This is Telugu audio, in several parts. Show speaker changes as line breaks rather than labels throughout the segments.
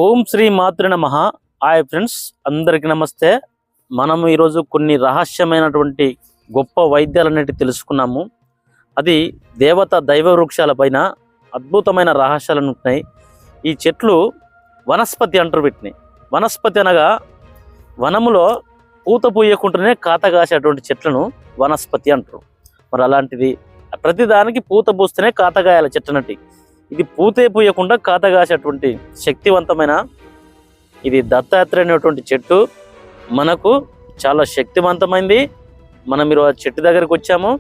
ఓం శ్రీ మాతృ నమః. హాయ్ ఫ్రెండ్స్, అందరికీ నమస్తే. మనము ఈరోజు కొన్ని రహస్యమైనటువంటి గొప్ప వైద్యాలన్నిటి తెలుసుకున్నాము. అది దేవత దైవ వృక్షాల పైన అద్భుతమైన రహస్యాలు ఉంటున్నాయి. ఈ చెట్లు వనస్పతి అంటారు వీటిని. వనస్పతి అనగా వనములో పూత పూయకుండానే కాత కాసేటువంటి చెట్లను వనస్పతి అంటారు. మరి అలాంటిది ప్రతిదానికి పూత పూస్తేనే కాతగాయాల చెట్లనట్టి ఇది పూతే పూయకుండా కాత కాసేటువంటి శక్తివంతమైన ఇది దత్తాత్రేయ అనేటువంటి చెట్టు మనకు చాలా శక్తివంతమైంది. మనం మీరు ఆ చెట్టు దగ్గరికి వచ్చాము.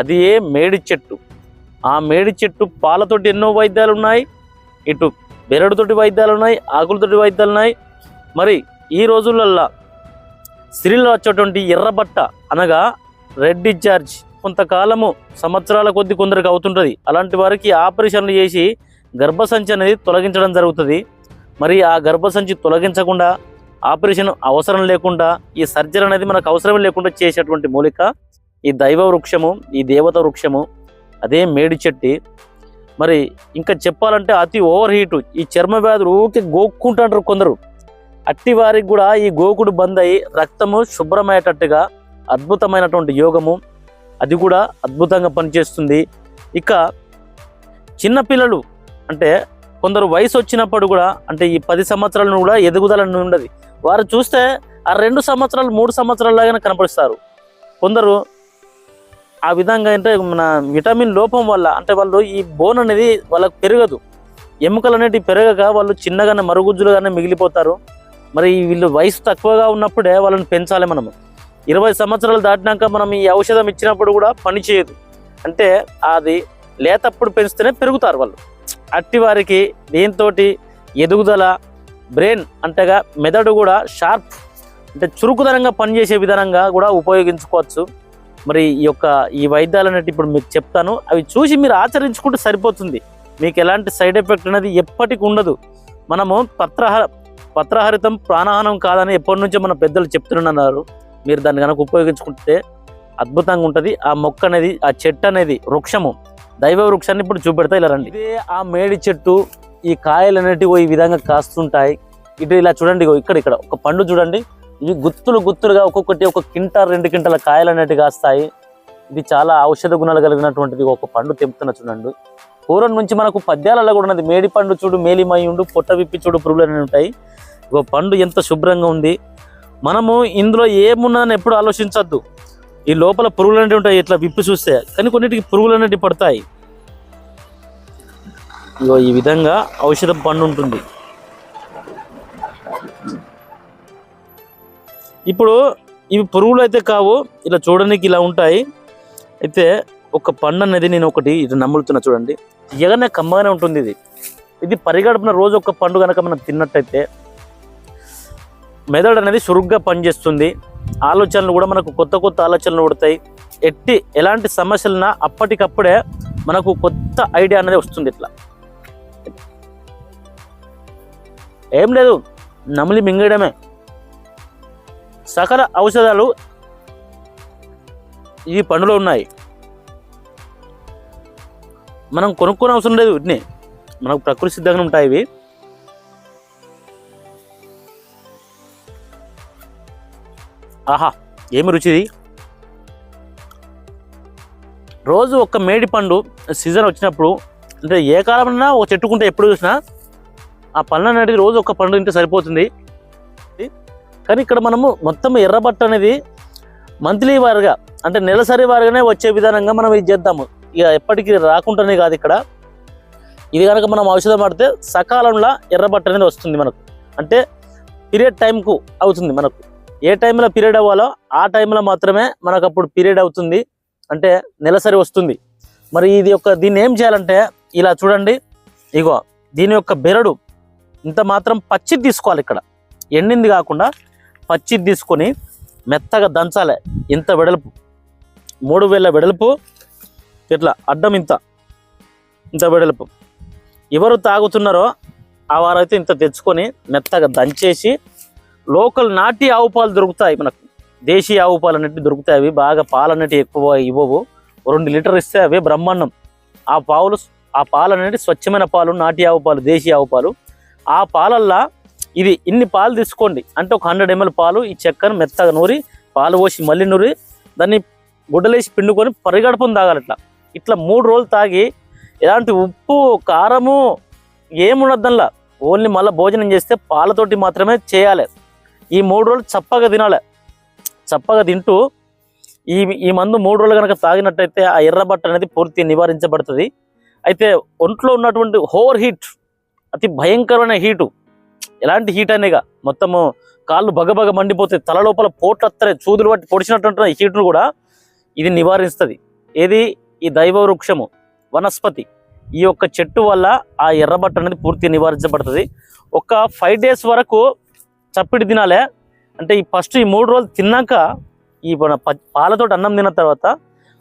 అది మేడి చెట్టు. ఆ మేడి చెట్టు పాలతోటి ఎన్నో వైద్యాలు ఉన్నాయి, ఇటు బెరడుతోటి వైద్యాలు ఉన్నాయి, ఆకులతోటి వైద్యాలు ఉన్నాయి. మరి ఈ రోజులల్లో స్త్రీలో వచ్చేటువంటి ఎర్రబట్ట అనగా రెడ్ డిశ్చార్జ్ కొంతకాలము సంవత్సరాల కొద్ది కొందరికి అవుతుంటుంది. అలాంటి వారికి ఆపరేషన్లు చేసి గర్భసంచి అనేది తొలగించడం జరుగుతుంది. మరి ఆ గర్భసంచి తొలగించకుండా ఆపరేషన్ అవసరం లేకుండా ఈ సర్జరీ అనేది మనకు అవసరం లేకుండా చేసేటువంటి మూలిక ఈ దైవ వృక్షము, ఈ దేవత వృక్షము, అదే మేడి చెట్టు. మరి ఇంకా చెప్పాలంటే అతి ఓవర్ హీటు ఈ చర్మ వ్యాధులు ఊరికి గోక్కుంటుంటారు కొందరు. అట్టి వారికి కూడా ఈ గోకుడు బంద్ అయ్యి రక్తము శుభ్రమయ్యేటట్టుగా అద్భుతమైనటువంటి యోగము అది కూడా అద్భుతంగా పనిచేస్తుంది. ఇక చిన్నపిల్లలు అంటే కొందరు వయసు వచ్చినప్పుడు కూడా అంటే ఈ 10 సంవత్సరాలను కూడా ఎదుగుదలని ఉండదు. వారు చూస్తే ఆ 2 సంవత్సరాలు 3 సంవత్సరాల లాగానే కనపడిస్తారు. కొందరు ఆ విధంగా అంటే మన విటమిన్ లోపం వల్ల అంటే వాళ్ళు ఈ బోన్ అనేది వాళ్ళకు పెరగదు, ఎముకలు అనేటివి పెరగక వాళ్ళు చిన్నగానే మరుగుజ్జులుగానే మిగిలిపోతారు. మరి వీళ్ళు వయసు తక్కువగా ఉన్నప్పుడే వాళ్ళని పెంచాలి. మనము 20 సంవత్సరాలు దాటినాక మనం ఈ ఔషధం ఇచ్చినప్పుడు కూడా పని చేయదు. అంటే అది లేతప్పుడు పెంచితేనే పెరుగుతారు వాళ్ళు. అట్టి వారికి దీంతో ఎదుగుదల, బ్రెయిన్ అంటేగా మెదడు కూడా షార్ప్ అంటే చురుకుదనంగా పనిచేసే విధానంగా కూడా ఉపయోగించుకోవచ్చు. మరి ఈ వైద్యాలు అనేవి ఇప్పుడు మీకు చెప్తాను. అవి చూసి మీరు ఆచరించుకుంటే సరిపోతుంది. మీకు ఎలాంటి సైడ్ ఎఫెక్ట్ అనేది ఎప్పటికి ఉండదు. మనము పత్రహరితం ప్రాణహానం కాదని ఎప్పటి నుంచో మన పెద్దలు చెప్తున్నారు. మీరు దాన్ని కనుక ఉపయోగించుకుంటే అద్భుతంగా ఉంటుంది. ఆ మొక్క అనేది, ఆ చెట్టు అనేది, వృక్షము, దైవ వృక్షాన్ని ఇప్పుడు చూపెడతా. ఇలా రండి. ఇదే ఆ మేడి చెట్టు. ఈ కాయలు అనేటివి ఈ విధంగా కాస్తుంటాయి. ఇటు ఇలా చూడండి, ఇక్కడ ఒక పండు చూడండి. ఇవి గుత్తులుగా ఒక్కొక్కటి 1 క్వింటాల్ 2 క్వింటాల కాయలు అనేటివి కాస్తాయి. ఇది చాలా ఔషధ గుణాలు కలిగినటువంటిది. ఒక పండు తెంపుతున్న చూడండి. పూర్వం నుంచి మనకు పద్యాలలో కూడా ఉన్నది. మేడి పండు చూడు మేలిమయుండు, పొట్ట విప్పి చూడు పురుగులు అనేవి ఉంటాయి. ఒక పండు ఎంత శుభ్రంగా ఉంది. మనము ఇందులో ఏమున్నాదని ఎప్పుడు ఆలోచించద్దు. ఈ లోపల పురుగులు అనేవి ఉంటాయి ఇట్లా విప్పి చూస్తే, కానీ కొన్నిటికి పురుగులు అనేవి పడతాయి. ఇగో ఈ విధంగా ఔషధం పండు ఉంటుంది. ఇప్పుడు ఇవి పురుగులు అయితే కావు, ఇలా చూడడానికి ఇలా ఉంటాయి. అయితే ఒక పండు అనేది నేను ఒకటి ఇటు నమ్ములుతున్నా చూడండి. తీయగానే కమ్మగానే ఉంటుంది. ఇది పరిగడుపున రోజు ఒక పండు కనుక మనం తిన్నట్టయితే మెదడు అనేది చురుగ్గా పనిచేస్తుంది. ఆలోచనలు కూడా మనకు కొత్త ఆలోచనలు పడతాయి. ఎలాంటి సమస్యలున్నా అప్పటికప్పుడే మనకు కొత్త ఐడియా అనేది వస్తుంది. ఇట్లా ఏం లేదు, నమిలి మింగడమే. సకల ఔషధాలు ఈ పండులో ఉన్నాయి. మనం కొనుక్కోని అవసరం లేదు. వీటిని మనకు ప్రకృతి సిద్ధంగా ఉంటాయి. ఇవి ఆహా ఏమి రుచిది. రోజు ఒక మేడి పండు సీజన్ వచ్చినప్పుడు అంటే ఏ కాలంలో ఒక చెట్టుకుంటే ఎప్పుడు చూసినా ఆ పండు అనేది రోజు ఒక పండు తింటే సరిపోతుంది. కానీ ఇక్కడ మనము మొత్తం ఎర్రబట్ట అనేది మంత్లీ వారిగా అంటే నెలసరి వారిగానే వచ్చే విధానంగా మనం ఇది చేద్దాము. ఇక ఎప్పటికీ రాకుండానే కాదు. ఇక్కడ ఇది కనుక మనం ఔషధం పడితే సకాలంలో ఎర్రబట్ట అనేది వస్తుంది మనకు. అంటే పీరియడ్ టైంకు అవుతుంది. మనకు ఏ టైంలో పీరియడ్ అవ్వాలో ఆ టైంలో మాత్రమే మనకు అప్పుడు పీరియడ్ అవుతుంది, అంటే నెలసరి వస్తుంది. మరి దీన్ని ఏం చేయాలంటే ఇలా చూడండి. ఇగో దీని యొక్క బెరడు ఇంత మాత్రం పచ్చిది తీసుకోవాలి. ఇక్కడ ఎండింది కాకుండా పచ్చిది తీసుకొని మెత్తగా దంచాలి. ఇంత వెడల్పు 3 వేల వెడల్పు, ఇట్లా అడ్డం ఇంత వెడల్పు. ఎవరు తాగుతున్నారో ఆ వారైతే ఇంత తెచ్చుకొని మెత్తగా దంచేసి లోకల్ నాటి ఆవు పాలు దొరుకుతాయి. మనకు దేశీయ ఆవు పాలు అనేవి దొరుకుతాయి. అవి బాగా పాలు అనేవి ఎక్కువ ఇవ్వవు. 2 లీటర్ ఇస్తే అవే బ్రహ్మాండం. ఆ పాలు అనేవి స్వచ్ఛమైన పాలు, నాటి ఆవు పాలు, దేశీయ ఆవు పాలు. ఆ పాలల్లా ఇది ఇన్ని పాలు తీసుకోండి అంటే ఒక 100 ml పాలు ఈ చెక్కను మెత్తగా నూరి పాలు పోసి మళ్ళీ నూరి దాన్ని గుడ్డలేసి పిండుకొని పరిగడుపుని తాగాలి. ఇట్లా 3 రోజులు తాగి ఎలాంటి ఉప్పు కారము ఏమున్నదల్లా ఓన్లీ మళ్ళీ భోజనం చేస్తే పాలతోటి మాత్రమే చేయాలి. ఈ 3 రోజులు చప్పగా తినాలి. చప్పగా తింటూ ఈ మందు 3 రోజులు కనుక తాగినట్టయితే ఆ ఎర్రబట్ట అనేది పూర్తి నివారించబడుతుంది. అయితే ఒంట్లో ఉన్నటువంటి ఓవర్ హీట్, అతి భయంకరమైన హీటు, ఎలాంటి హీట్ అనేగా మొత్తము కాళ్ళు బగబగ మండిపోతాయి, తల లోపల పోట్లు వస్తాయి, చూదులు పట్టి పొడిచినటువంటి హీట్ను కూడా ఇది నివారిస్తుంది. ఏది ఈ దైవ వృక్షము వనస్పతి ఈ యొక్క చెట్టు వల్ల ఆ ఎర్రబట్ట అనేది పూర్తి నివారించబడుతుంది. ఒక 5 days వరకు చప్పిడి తినాలే. అంటే ఈ ఫస్ట్ ఈ 3 రోజులు తిన్నాక ఈ మన పాలతో అన్నం తిన్న తర్వాత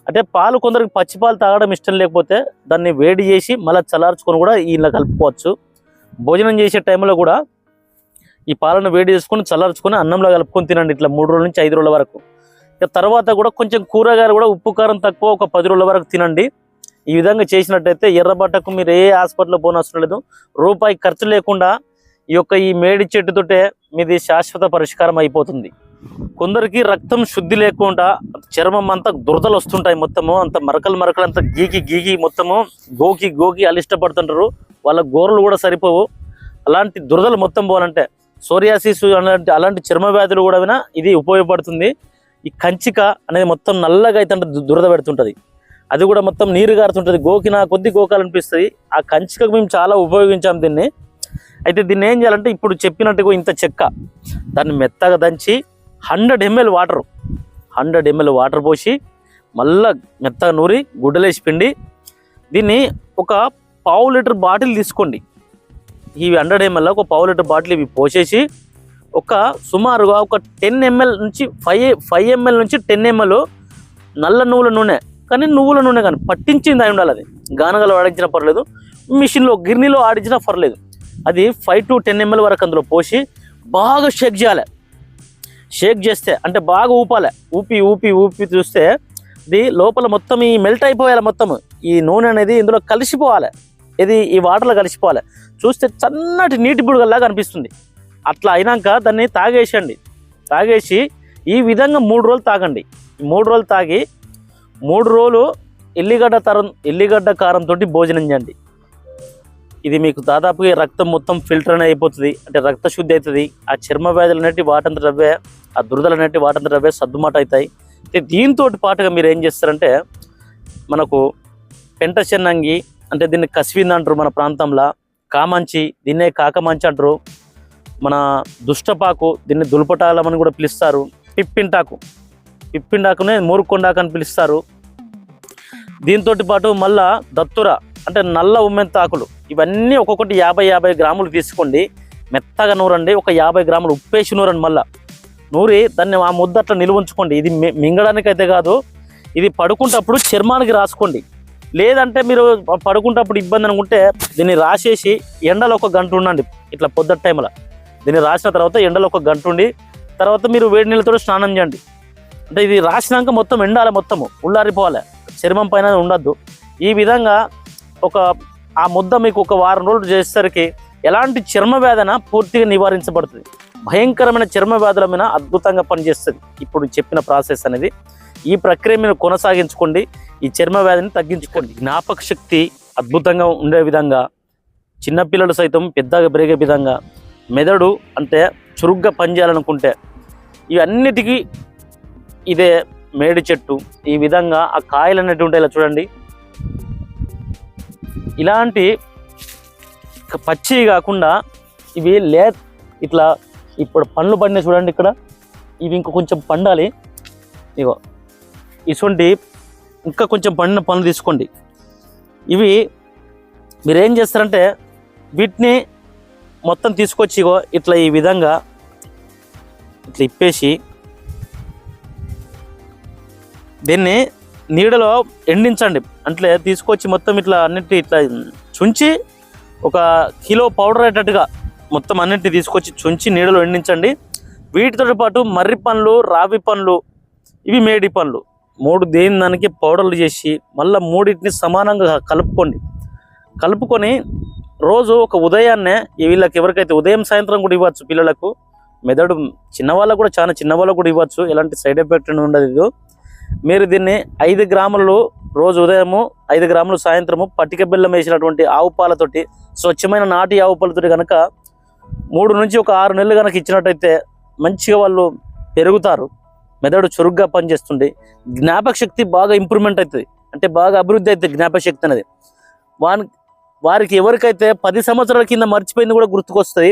అంటే పాలు కొందరికి పచ్చి పాలు తాగడం ఇష్టం లేకపోతే దాన్ని వేడి చేసి మళ్ళీ చల్లార్చుకొని కూడా ఇలా కలుపుకోవచ్చు. భోజనం చేసే టైంలో కూడా ఈ పాలను వేడి చేసుకొని చల్లార్చుకొని అన్నంలో కలుపుకొని తినండి ఇట్లా 3 రోజుల నుంచి 5 రోజుల వరకు. ఇక తర్వాత కూడా కొంచెం కూరగాయలు కూడా ఉప్పు కారం తక్కువ ఒక 10 రోజుల వరకు తినండి. ఈ విధంగా చేసినట్టయితే ఎర్రబట్టకు మీరు ఏ హాస్పిటల్లో పోనవసరం లేదు, రూపాయి ఖర్చు లేకుండా ఈ మేడి చెట్టుతోటే మీది శాశ్వత పరిష్కారం అయిపోతుంది. కొందరికి రక్తం శుద్ధి లేకుండా చర్మం అంతా దురదలు వస్తుంటాయి, మొత్తము అంత మరకలు అంతా గీకి మొత్తము గోకి అలిష్టపడుతుంటారు, వాళ్ళ గోరలు కూడా సరిపోవు. అలాంటి దురదలు మొత్తం పోవాలంటే సోరియాసిస్ అలాంటి చర్మ వ్యాధులు కూడా వినా ఇది ఉపయోగపడుతుంది. ఈ కంచిక అనేది మొత్తం నల్లగా అయితే దురద పెడుతుంటుంది, అది కూడా మొత్తం నీరు గారుతుంటుంది, గోకినా కొద్ది గోకాలనిపిస్తుంది. ఆ కంచికకు మేము చాలా ఉపయోగించాం దీన్ని. అయితే దీన్ని ఏం చేయాలంటే ఇప్పుడు చెప్పినట్టుగా ఇంత చెక్క దాన్ని మెత్తగా దంచి 100 ml వాటర్ పోసి మళ్ళా మెత్తగా నూరి గుడ్డలేసి పిండి దీన్ని ఒక 1/2 లీటర్ బాటిల్ తీసుకోండి. ఇవి 100 ml ఒక 1/2 లీటర్ బాటిల్ ఇవి పోసేసి ఒక సుమారుగా ఒక 10 ml నుంచి 5 ml నుంచి 10 ml నల్ల నువ్వుల నూనె, కానీ నువ్వుల నూనె కానీ పట్టించింది అయి ఉండాలి. అది గానగలో ఆడించినా పర్లేదు, మిషన్లో గిర్నీలో ఆడించినా పర్లేదు. అది 5 to 10 ml వరకు అందులో పోసి బాగా షేక్ చేయాలి. షేక్ చేస్తే అంటే బాగా ఊపాలి, ఊపి చూస్తే ఇది లోపల మొత్తం ఈ మెల్ట్ అయిపోయాలి, మొత్తం ఈ నూనె అనేది ఇందులో కలిసిపోవాలి, ఇది ఈ వాటర్లో కలిసిపోవాలి. చూస్తే చన్నటి నీటి బుడగల్లాగా అనిపిస్తుంది. అట్లా అయినాక దాన్ని తాగేసి ఈ విధంగా 3 రోజులు తాగండి. 3 రోజులు తాగి 3 రోజులు ఎల్లిగడ్డ కారంతో భోజనం చేయండి. ఇది మీకు దాదాపుగా రక్తం మొత్తం ఫిల్టర్ అయిపోతుంది, అంటే రక్త శుద్ధి అవుతుంది. ఆ చర్మ వ్యాధులు అనేవి వాటంతటవే, ఆ దురదలు అనేవి వాటంతటవే సర్దుమాట అవుతాయి. దీంతో పాటుగా మీరు ఏం చేస్తారంటే మనకు పెంట చెన్నంగి అంటే దీన్ని కస్విన్ అంటారు మన ప్రాంతంలో, కామంచి దీన్నే కాకమంచి అంటారు, మన దుష్టపాకు దీన్ని దుల్పటాలమని కూడా పిలుస్తారు, పిప్పింటాకునే మూరుకొండాకు అని పిలుస్తారు. దీంతో పాటు మళ్ళా దత్తుర అంటే నల్ల ఉమ్మెంతాకులు, ఇవన్నీ ఒక్కొక్కటి 50 గ్రాములు తీసుకోండి, మెత్తగా నూరండి. ఒక 50 గ్రాములు ఉప్పేసి నూరండి. మళ్ళీ నూరి దాన్ని ఆ ముద్ద అట్లా నిలువ ఉంచుకోండి. ఇది మింగడానికి అయితే కాదు, ఇది పడుకుంటప్పుడు చర్మానికి రాసుకోండి. లేదంటే మీరు పడుకుంటప్పుడు ఇబ్బంది అనుకుంటే దీన్ని రాసేసి ఎండలో 1 గంట ఉండండి. ఇట్లా పొద్దుట టైంలో దీన్ని రాసిన తర్వాత ఎండలో 1 గంట ఉండి తర్వాత మీరు వేడి నీళ్ళతో స్నానం చేయండి. అంటే ఇది రాసినాక మొత్తం ఎండాలి, మొత్తము ఉల్లారిపోవాలి, చర్మం పైన ఉండద్దు. ఈ విధంగా ఆ ముద్ద మీకు ఒక వారం రోజులు చేసేసరికి ఎలాంటి చర్మ వ్యాధన పూర్తిగా నివారించబడుతుంది. భయంకరమైన చర్మ వ్యాధుల మీద అద్భుతంగా పనిచేస్తుంది ఇప్పుడు చెప్పిన ప్రాసెస్ అనేది. ఈ ప్రక్రియ మీరు కొనసాగించుకోండి, ఈ చర్మ వ్యాధిని తగ్గించుకోండి. జ్ఞాపక శక్తి అద్భుతంగా ఉండే విధంగా, చిన్నపిల్లలు సైతం పెద్దగా పెరిగే విధంగా, మెదడు అంటే చురుగ్గా పనిచేయాలనుకుంటే ఇవన్నిటికీ ఇదే మేడి చెట్టు. ఈ విధంగా ఆ కాయలు అనేవి ఉంటాయి, ఇలా చూడండి. ఇలాంటి పచ్చి కాకుండా ఇవి ఇట్లా ఇప్పుడు పండ్లు పండినాయి చూడండి ఇక్కడ, ఇవి ఇంకా కొంచెం పండాలి. ఇగో ఇటువంటి ఇంకా కొంచెం పండిన పండ్లు తీసుకోండి. ఇవి మీరు ఏం చేస్తారంటే వీటిని మొత్తం తీసుకొచ్చి ఇగో ఇట్లా ఈ విధంగా ఇట్లా ఇప్పేసి దీన్ని నీడలో ఎండించండి. అంటే తీసుకొచ్చి మొత్తం ఇట్లా అన్నిటి ఇట్లా చుంచి 1 కిలో పౌడర్ అయ్యేటట్టుగా మొత్తం అన్నింటినీ తీసుకొచ్చి చుంచి నీడలో ఎండించండి. వీటితో పాటు మర్రి పండ్లు, రావి పండ్లు, ఇవి మేడి పండ్లు 3 దానికి పౌడర్లు చేసి మళ్ళీ 3 సమానంగా కలుపుకొని రోజు ఒక ఉదయాన్నే వీళ్ళకి ఎవరికైతే ఉదయం సాయంత్రం కూడా ఇవ్వచ్చు పిల్లలకు. మెదడు చిన్నవాళ్ళకు కూడా, చాలా చిన్నవాళ్ళకు కూడా ఇవ్వచ్చు, ఎలాంటి సైడ్ ఎఫెక్ట్ ఉండదు. ఇది మీరు దీన్ని 5 గ్రాములు రోజు ఉదయము, 5 గ్రాములు సాయంత్రము పట్టిక బెల్లం వేసినటువంటి ఆవు పాలతోటి, స్వచ్ఛమైన నాటి ఆవు పాలతోటి కనుక 3 నుంచి ఒక 6 నెలలు కనుక ఇచ్చినట్టయితే మంచిగా వాళ్ళు పెరుగుతారు. మెదడు చురుగ్గా పనిచేస్తుంది. జ్ఞాపక శక్తి బాగా ఇంప్రూవ్మెంట్ అవుతుంది, అంటే బాగా అభివృద్ధి అవుతుంది జ్ఞాపక శక్తి అనేది. వారికి ఎవరికైతే 10 సంవత్సరాల కింద మర్చిపోయింది కూడా గుర్తుకొస్తుంది.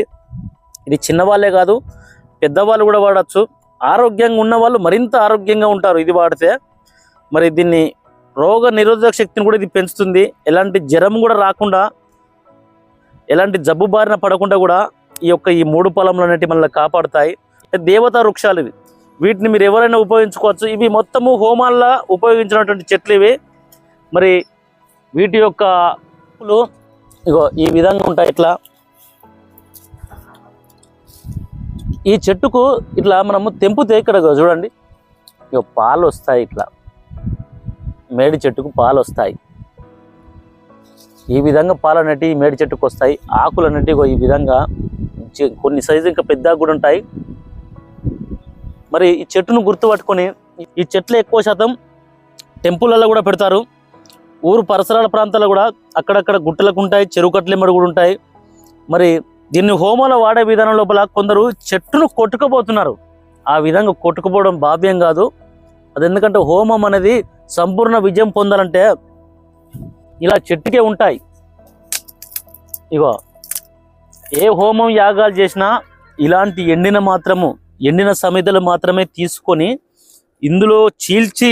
ఇది చిన్నవాళ్ళే కాదు, పెద్దవాళ్ళు కూడా వాడచ్చు. ఆరోగ్యంగా ఉన్న వాళ్ళు మరింత ఆరోగ్యంగా ఉంటారు ఇది వాడితే. మరి దీన్ని రోగ నిరోధక శక్తిని కూడా ఇది పెంచుతుంది. ఎలాంటి జ్వరం కూడా రాకుండా, ఎలాంటి జబ్బు బారిన పడకుండా కూడా ఈ 3 ఫలములు అనేటివి మనల్ని కాపాడుతాయి. దేవతా వృక్షాలు ఇవి, వీటిని మీరు ఎవరైనా ఉపయోగించుకోవచ్చు. ఇవి మొత్తము హోమాల్లో ఉపయోగించినటువంటి చెట్లు ఇవి. మరి వీటి యొక్క ఇగో ఈ విధంగా ఉంటాయి. ఇట్లా ఈ చెట్టుకు ఇట్లా మనము తెంపితే ఇక్కడ చూడండి, ఇక పాలు వస్తాయి. ఇట్లా మేడి చెట్టుకు పాలు వస్తాయి. ఈ విధంగా పాలు అనేటివి మేడి చెట్టుకు వస్తాయి. ఆకులు అనేటివి ఈ విధంగా కొన్ని సైజు ఇంకా పెద్దగా కూడా ఉంటాయి. మరి ఈ చెట్టును గుర్తుపట్టుకొని, ఈ చెట్లు ఎక్కువ శాతం టెంపుల్లలో కూడా పెడతారు. ఊరు పరిసరాల ప్రాంతాల్లో కూడా అక్కడక్కడ గుట్టలకు ఉంటాయి, చెరువు కట్టలెమ్మడి కూడా ఉంటాయి. మరి దీన్ని హోమాలో వాడే విధానం లోపల కొందరు చెట్టును కొట్టుకుపోతున్నారు. ఆ విధంగా కొట్టుకుపోవడం భావ్యం కాదు. అది ఎందుకంటే హోమం అనేది సంపూర్ణ విజయం పొందాలంటే ఇలా చెట్టుకే ఉంటాయి. ఇగో ఏ హోమం యాగాలు చేసినా ఇలాంటి ఎండిన సమిధలు మాత్రమే తీసుకొని ఇందులో చీల్చి,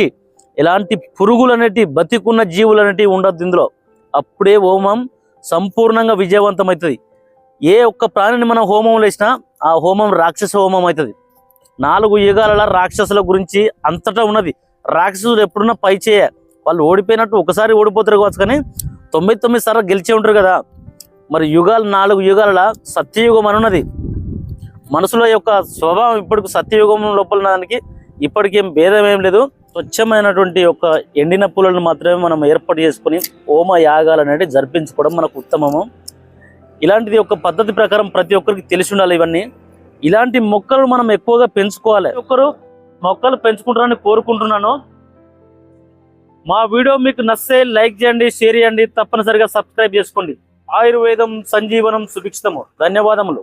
ఎలాంటి పురుగులు అనేటివి, బతికున్న జీవులు అనేటివి ఉండద్దు ఇందులో. అప్పుడే హోమం సంపూర్ణంగా విజయవంతం అవుతుంది. ఏ ఒక్క ప్రాణిని మనం హోమం వేసినా ఆ హోమం రాక్షస హోమం అవుతుంది. 4 యుగాల రాక్షసుల గురించి అంతటా ఉన్నది. రాక్షసులు ఎప్పుడున్నా పై చేయ, వాళ్ళు ఓడిపోయినట్టు ఒకసారి ఓడిపోతారు కావచ్చు, కానీ 99 సార్లు గెలిచే ఉంటారు కదా. మరి 4 యుగాల సత్యయుగం అని ఉన్నది. మనసులో యొక్క స్వభావం ఇప్పటికి సత్యయుగం లోపల దానికి ఇప్పటికేం భేదం ఏం లేదు. స్వచ్ఛమైనటువంటి ఎండిన పూలను మాత్రమే మనం ఏర్పాటు చేసుకొని హోమ యాగాలు అనేవి జరిపించుకోవడం మనకు ఉత్తమము. ఇలాంటిది ఒక పద్ధతి ప్రకారం ప్రతి ఒక్కరికి తెలిసి ఉండాలి. ఇవన్నీ ఇలాంటి మొక్కలు మనం ఎక్కువగా పెంచుకోవాలి. ఒక్కరు మొక్కలు పెంచుకుంటారని కోరుకుంటున్నాను. మా వీడియో మీకు నచ్చితే లైక్ చేయండి, షేర్ చేయండి, తప్పనిసరిగా సబ్స్క్రైబ్ చేసుకోండి. ఆయుర్వేదం సంజీవనం సుభిక్షితము. ధన్యవాదములు.